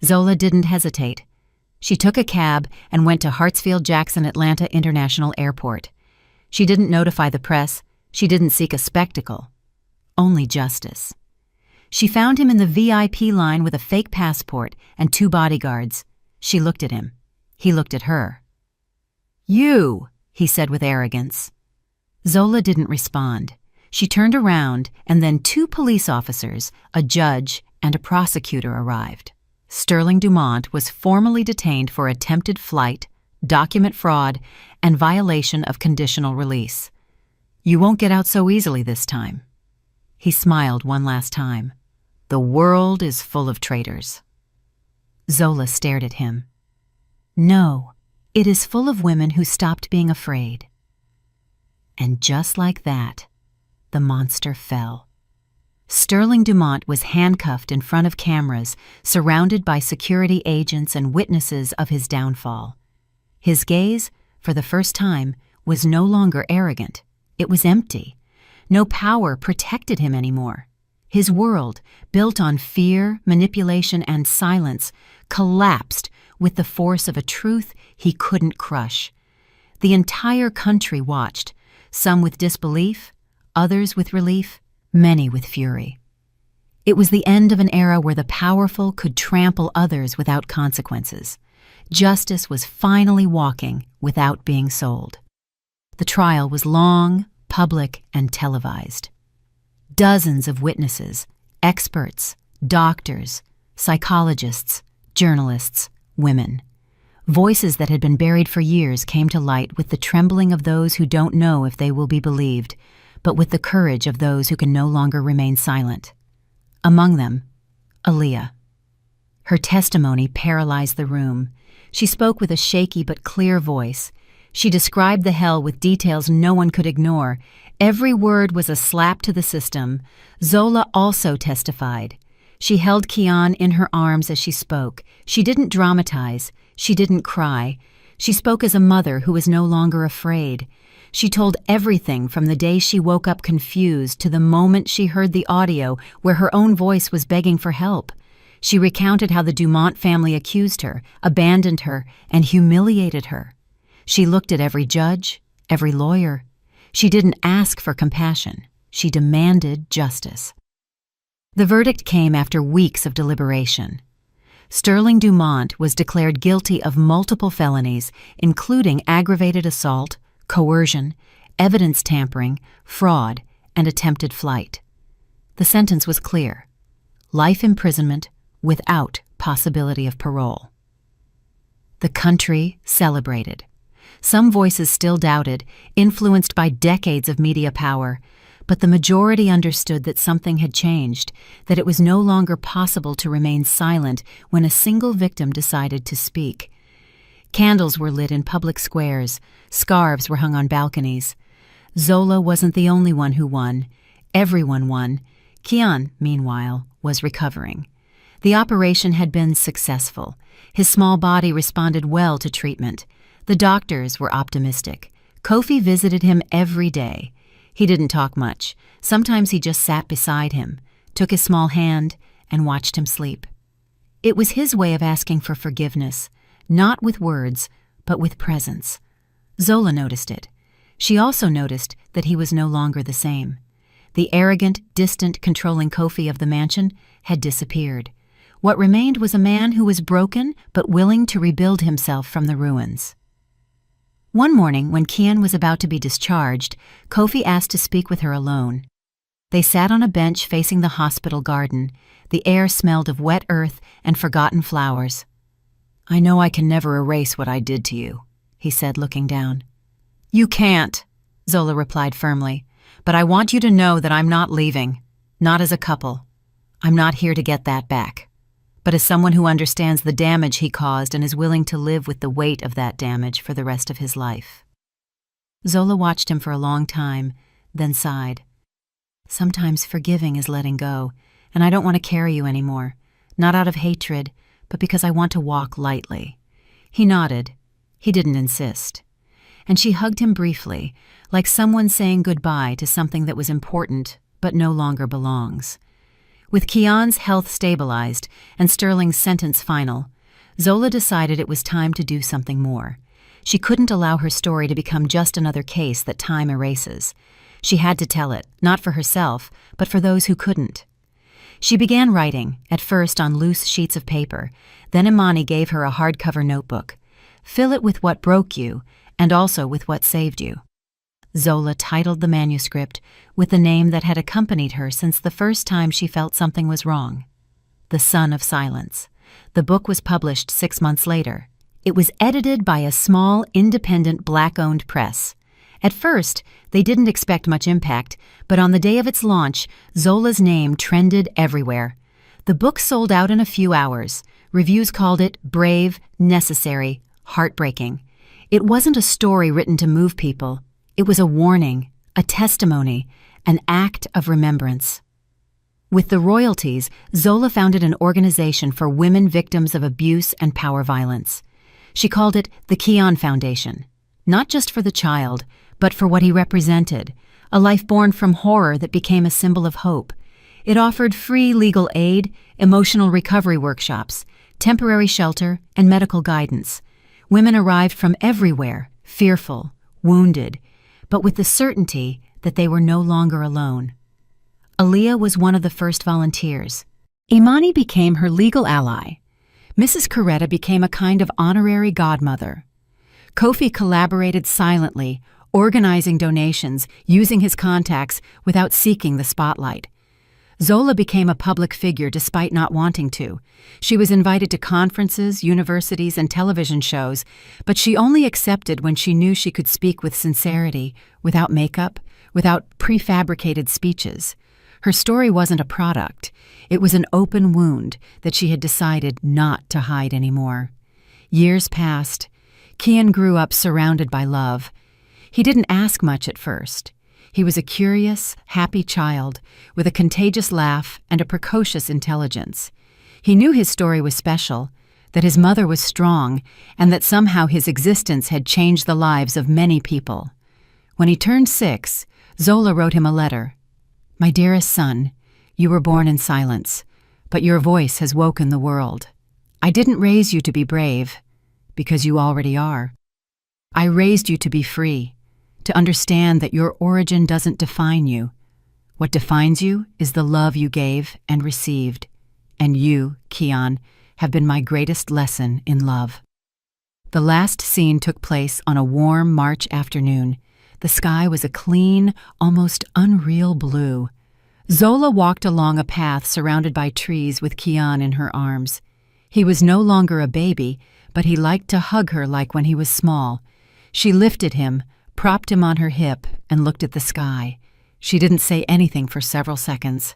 Zola didn't hesitate. She took a cab and went to Hartsfield-Jackson Atlanta International Airport. She didn't notify the press. She didn't seek a spectacle. Only justice. She found him in the VIP line with a fake passport and 2 bodyguards. She looked at him. He looked at her. "You," he said with arrogance. Zola didn't respond. She turned around, and then 2 police officers, a judge, and a prosecutor arrived. Sterling Dumont was formally detained for attempted flight, document fraud, and violation of conditional release. "You won't get out so easily this time." He smiled one last time. "The world is full of traitors." Zola stared at him. "No, it is full of women who stopped being afraid." And just like that, the monster fell. Sterling Dumont was handcuffed in front of cameras, surrounded by security agents and witnesses of his downfall. His gaze, for the first time, was no longer arrogant. It was empty. No power protected him anymore. His world, built on fear, manipulation, and silence, collapsed with the force of a truth he couldn't crush. The entire country watched, some with disbelief, others with relief, many with fury. It was the end of an era where the powerful could trample others without consequences. Justice was finally walking without being sold. The trial was long, public, and televised. Dozens of witnesses, experts, doctors, psychologists, journalists, women. Voices that had been buried for years came to light with the trembling of those who don't know if they will be believed, but with the courage of those who can no longer remain silent. Among them, Aaliyah. Her testimony paralyzed the room. She spoke with a shaky but clear voice. She described the hell with details no one could ignore. Every word was a slap to the system. Zola also testified. She held Kian in her arms as she spoke. She didn't dramatize. She didn't cry. She spoke as a mother who was no longer afraid. She told everything from the day she woke up confused to the moment she heard the audio where her own voice was begging for help. She recounted how the Dumont family accused her, abandoned her, and humiliated her. She looked at every judge, every lawyer. She didn't ask for compassion. She demanded justice. The verdict came after weeks of deliberation. Sterling Dumont was declared guilty of multiple felonies, including aggravated assault, coercion, evidence tampering, fraud, and attempted flight. The sentence was clear: life imprisonment without possibility of parole. The country celebrated. Some voices still doubted, influenced by decades of media power, but the majority understood that something had changed, that it was no longer possible to remain silent when a single victim decided to speak. Candles were lit in public squares, scarves were hung on balconies. Zola wasn't the only one who won. Everyone won. Kian, meanwhile, was recovering. The operation had been successful. His small body responded well to treatment. The doctors were optimistic. Kofi visited him every day. He didn't talk much. Sometimes he just sat beside him, took his small hand, and watched him sleep. It was his way of asking for forgiveness, not with words, but with presence. Zola noticed it. She also noticed that he was no longer the same. The arrogant, distant, controlling Kofi of the mansion had disappeared. What remained was a man who was broken but willing to rebuild himself from the ruins. One morning, when Kian was about to be discharged, Kofi asked to speak with her alone. They sat on a bench facing the hospital garden. The air smelled of wet earth and forgotten flowers. "I know I can never erase what I did to you," he said, looking down. "You can't," Zola replied firmly, "but I want you to know that I'm not leaving, not as a couple. I'm not here to get that back, but as someone who understands the damage he caused and is willing to live with the weight of that damage for the rest of his life." Zola watched him for a long time, then sighed. "Sometimes forgiving is letting go, and I don't want to carry you anymore, not out of hatred, but because I want to walk lightly." He nodded. He didn't insist. And she hugged him briefly, like someone saying goodbye to something that was important but no longer belongs. With Kian's health stabilized and Sterling's sentence final, Zola decided it was time to do something more. She couldn't allow her story to become just another case that time erases. She had to tell it, not for herself, but for those who couldn't. She began writing, at first on loose sheets of paper. Then Imani gave her a hardcover notebook. Fill it with what broke you, and also with what saved you. Zola titled the manuscript with the name that had accompanied her since the first time she felt something was wrong: The Son of Silence. The book was published 6 months later. It was edited by a small, independent, Black-owned press. At first, they didn't expect much impact, but on the day of its launch, Zola's name trended everywhere. The book sold out in a few hours. Reviews called it brave, necessary, heartbreaking. It wasn't a story written to move people. It was a warning, a testimony, an act of remembrance. With the royalties, Zola founded an organization for women victims of abuse and power violence. She called it the Keon Foundation, not just for the child, but for what he represented, a life born from horror that became a symbol of hope. It offered free legal aid, emotional recovery workshops, temporary shelter, and medical guidance. Women arrived from everywhere, fearful, wounded, but with the certainty that they were no longer alone. Aaliyah was one of the first volunteers. Imani became her legal ally. Mrs. Coretta became a kind of honorary godmother. Kofi collaborated silently, organizing donations, using his contacts without seeking the spotlight. Zola became a public figure despite not wanting to. She was invited to conferences, universities, and television shows, but she only accepted when she knew she could speak with sincerity, without makeup, without prefabricated speeches. Her story wasn't a product. It was an open wound that she had decided not to hide anymore. Years passed. Kian grew up surrounded by love. He didn't ask much at first. He was a curious, happy child with a contagious laugh and a precocious intelligence. He knew his story was special, that his mother was strong, and that somehow his existence had changed the lives of many people. When he turned 6, Zola wrote him a letter. "My dearest son, you were born in silence, but your voice has woken the world. I didn't raise you to be brave, because you already are. I raised you to be free, to understand that your origin doesn't define you. What defines you is the love you gave and received, and you, Kian, have been my greatest lesson in love." The last scene took place on a warm March afternoon. The sky was a clean, almost unreal blue. Zola walked along a path surrounded by trees with Kian in her arms. He was no longer a baby, but he liked to hug her like when he was small. She lifted him, propped him on her hip, and looked at the sky. She didn't say anything for several seconds.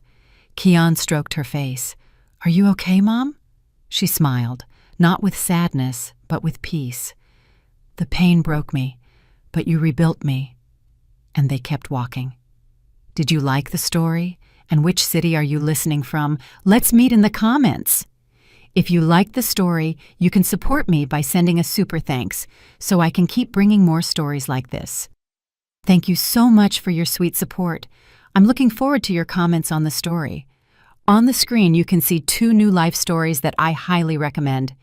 Kian stroked her face. "Are you okay, Mom?" She smiled, not with sadness, but with peace. "The pain broke me, but you rebuilt me." And they kept walking. Did you like the story? And which city are you listening from? Let's meet in the comments. If you liked the story, you can support me by sending a super thanks so I can keep bringing more stories like this. Thank you so much for your sweet support. I'm looking forward to your comments on the story. On the screen, you can see 2 new life stories that I highly recommend.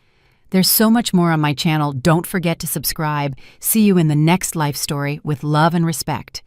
There's so much more on my channel. Don't forget to subscribe. See you in the next life story with love and respect.